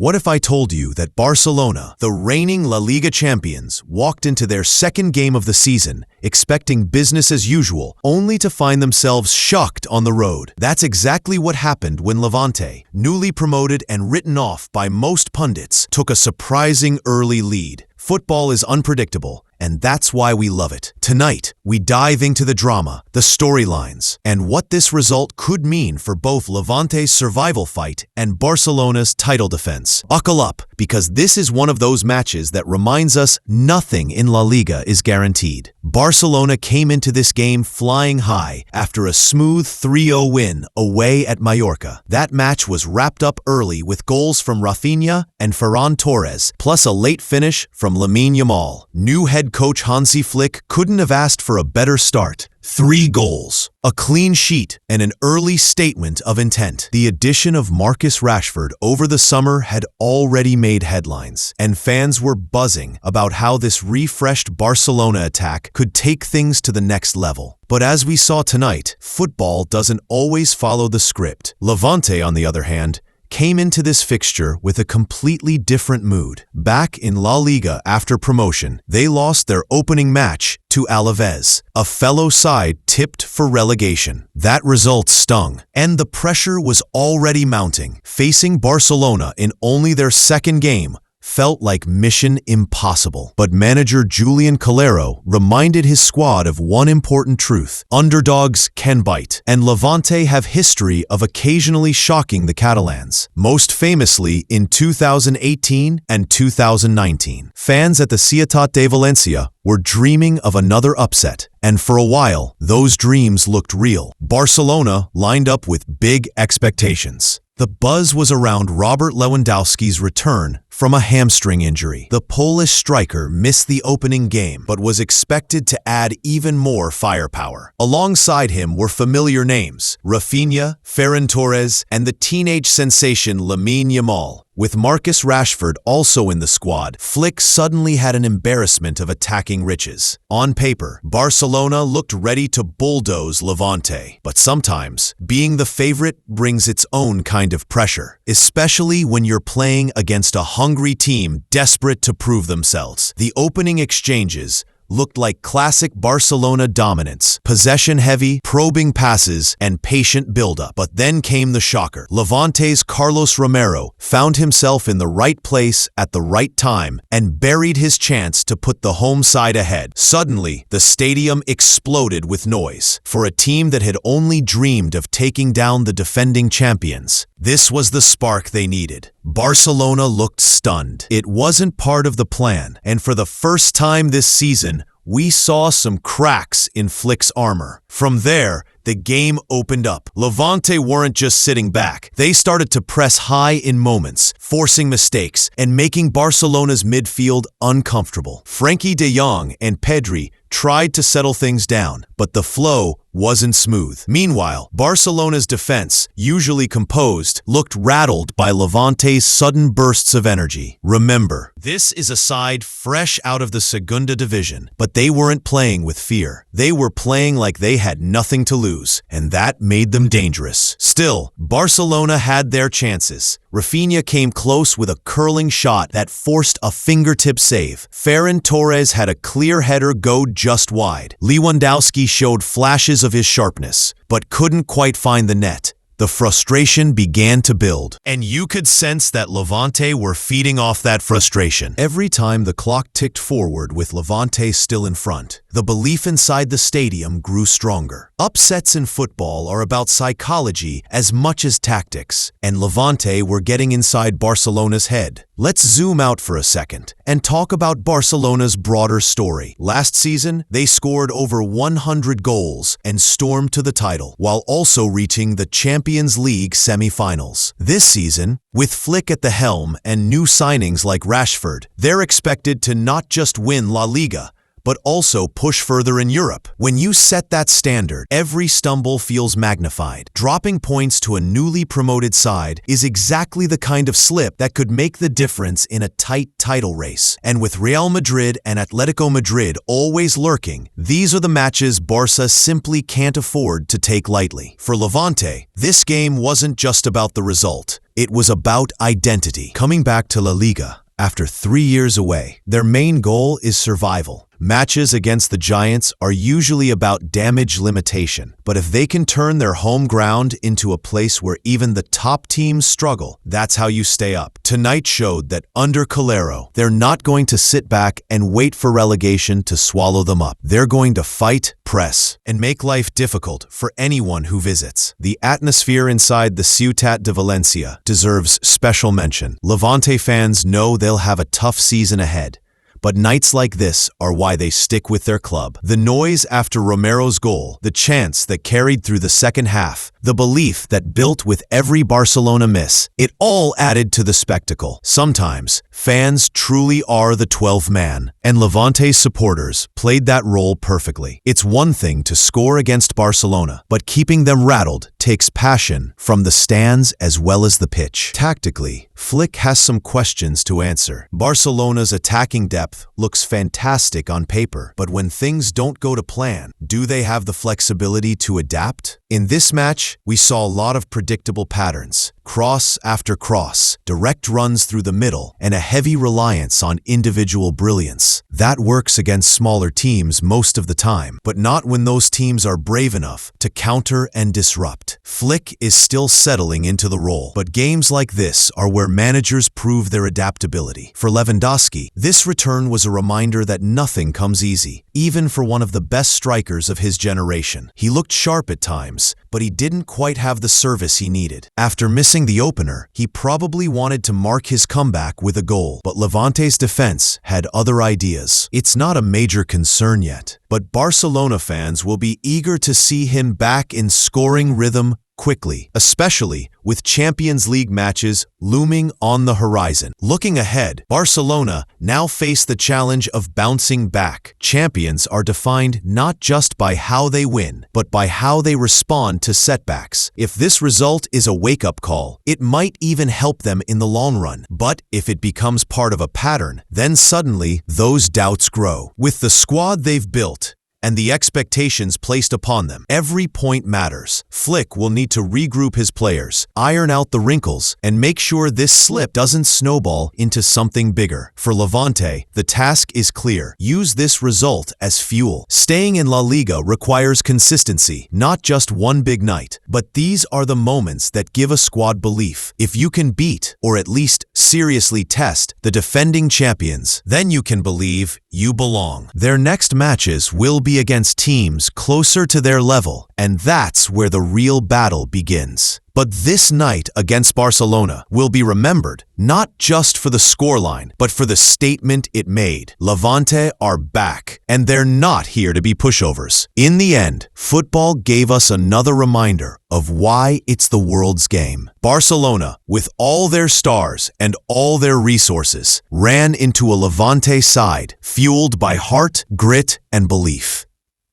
What if I told you that Barcelona, the reigning La Liga champions, walked into their second game of the season expecting business as usual, only to find themselves shocked on the road? That's exactly what happened when Levante, newly promoted and written off by most pundits, took a surprising early lead. Football is unpredictable, and that's why we love it. Tonight, we dive into the drama, the storylines, and what this result could mean for both Levante's survival fight and Barcelona's title defense. Buckle up, because this is one of those matches that reminds us nothing in La Liga is guaranteed. Barcelona came into this game flying high after a smooth 3-0 win away at Mallorca. That match was wrapped up early with goals from Raphinha and Ferran Torres, plus a late finish from Lamine Yamal. New head coach Hansi Flick couldn't have asked for a better start. 3 goals, a clean sheet, and an early statement of intent. The addition of Marcus Rashford over the summer had already made headlines, and fans were buzzing about how this refreshed Barcelona attack could take things to the next level. But as we saw tonight, football doesn't always follow the script. Levante, on the other hand, came into this fixture with a completely different mood. Back in La Liga after promotion, they lost their opening match to Alaves, a fellow side tipped for relegation. That result stung, and the pressure was already mounting. Facing Barcelona in only their second game felt like mission impossible. But manager Julian Calero reminded his squad of one important truth: underdogs can bite, and Levante have history of occasionally shocking the Catalans, most famously in 2018 and 2019. Fans at the Ciutat de Valencia were dreaming of another upset, and for a while, those dreams looked real. Barcelona lined up with big expectations. The buzz was around Robert Lewandowski's return from a hamstring injury. The Polish striker missed the opening game, but was expected to add even more firepower. Alongside him were familiar names: Raphinha, Ferran Torres, and the teenage sensation Lamine Yamal. With Marcus Rashford also in the squad, Flick suddenly had an embarrassment of attacking riches. On paper, Barcelona looked ready to bulldoze Levante. But sometimes, being the favorite brings its own kind of pressure, especially when you're playing against a hungry team desperate to prove themselves. The opening exchanges looked like classic Barcelona dominance: possession-heavy, probing passes, and patient build-up. But then came the shocker. Levante's Carlos Romero found himself in the right place at the right time and buried his chance to put the home side ahead. Suddenly, the stadium exploded with noise. For a team that had only dreamed of taking down the defending champions, this was the spark they needed. Barcelona looked stunned. It wasn't part of the plan, and for the first time this season, we saw some cracks in Flick's armor. From there, the game opened up. Levante weren't just sitting back. They started to press high in moments, forcing mistakes and making Barcelona's midfield uncomfortable. Frenkie de Jong and Pedri tried to settle things down, but the flow wasn't smooth. Meanwhile, Barcelona's defense, usually composed, looked rattled by Levante's sudden bursts of energy. Remember, this is a side fresh out of the Segunda Division, but they weren't playing with fear. They were playing like they had nothing to lose, and that made them dangerous. Still, Barcelona had their chances. Raphinha came close with a curling shot that forced a fingertip save. Ferran Torres had a clear header go just wide. Lewandowski showed flashes of his sharpness, but couldn't quite find the net. The frustration began to build, and you could sense that Levante were feeding off that frustration. Every time the clock ticked forward with Levante still in front, the belief inside the stadium grew stronger. Upsets in football are about psychology as much as tactics, and Levante were getting inside Barcelona's head. Let's zoom out for a second and talk about Barcelona's broader story. Last season, they scored over 100 goals and stormed to the title, while also reaching the Champions League semi-finals. This season, with Flick at the helm and new signings like Rashford, they're expected to not just win La Liga, but also push further in Europe. When you set that standard, every stumble feels magnified. Dropping points to a newly promoted side is exactly the kind of slip that could make the difference in a tight title race. And with Real Madrid and Atletico Madrid always lurking, these are the matches Barca simply can't afford to take lightly. For Levante, this game wasn't just about the result. It was about identity. Coming back to La Liga after 3 years away, their main goal is survival. Matches against the Giants are usually about damage limitation, but if they can turn their home ground into a place where even the top teams struggle, that's how you stay up. Tonight showed that under Calero, they're not going to sit back and wait for relegation to swallow them up. They're going to fight, press, and make life difficult for anyone who visits. The atmosphere inside the Ciutat de Valencia deserves special mention. Levante fans know they'll have a tough season ahead, but nights like this are why they stick with their club. The noise after Romero's goal, the chants that carried through the second half, the belief that built with every Barcelona miss, it all added to the spectacle. Sometimes, fans truly are the 12th man, and Levante's supporters played that role perfectly. It's one thing to score against Barcelona, but keeping them rattled takes passion from the stands as well as the pitch. Tactically, Flick has some questions to answer. Barcelona's attacking depth looks fantastic on paper, but when things don't go to plan, do they have the flexibility to adapt? In this match, we saw a lot of predictable patterns. Cross after cross, direct runs through the middle, and a heavy reliance on individual brilliance. That works against smaller teams most of the time, but not when those teams are brave enough to counter and disrupt. Flick is still settling into the role, but games like this are where managers prove their adaptability. For Lewandowski, this return was a reminder that nothing comes easy, even for one of the best strikers of his generation. He looked sharp at times, but he didn't quite have the service he needed. After missing the opener, he probably wanted to mark his comeback with a goal, but Levante's defense had other ideas. It's not a major concern yet, but Barcelona fans will be eager to see him back in scoring rhythm quickly, especially with Champions League matches looming on the horizon. Looking ahead, Barcelona now face the challenge of bouncing back. Champions are defined not just by how they win, but by how they respond to setbacks. If this result is a wake-up call, it might even help them in the long run. But if it becomes part of a pattern, then suddenly those doubts grow. With the squad they've built and the expectations placed upon them, every point matters. Flick will need to regroup his players, iron out the wrinkles, and make sure this slip doesn't snowball into something bigger. For Levante, the task is clear. Use this result as fuel. Staying in La Liga requires consistency, not just one big night. But these are the moments that give a squad belief. If you can beat, or at least seriously test, the defending champions, then you can believe you belong. Their next matches will be against teams closer to their level, and that's where the real battle begins. But this night against Barcelona will be remembered not just for the scoreline, but for the statement it made. Levante are back, and they're not here to be pushovers. In the end, football gave us another reminder of why it's the world's game. Barcelona, with all their stars and all their resources, ran into a Levante side fueled by heart, grit, and belief.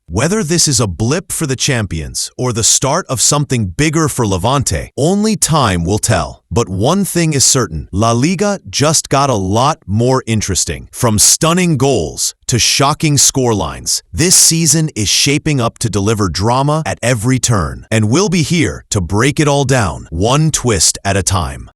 Whether this is a blip for the champions or the start of something bigger for Levante, only time will tell. But one thing is certain, La Liga just got a lot more interesting. From stunning goals to shocking scorelines, this season is shaping up to deliver drama at every turn. And we'll be here to break it all down, one twist at a time.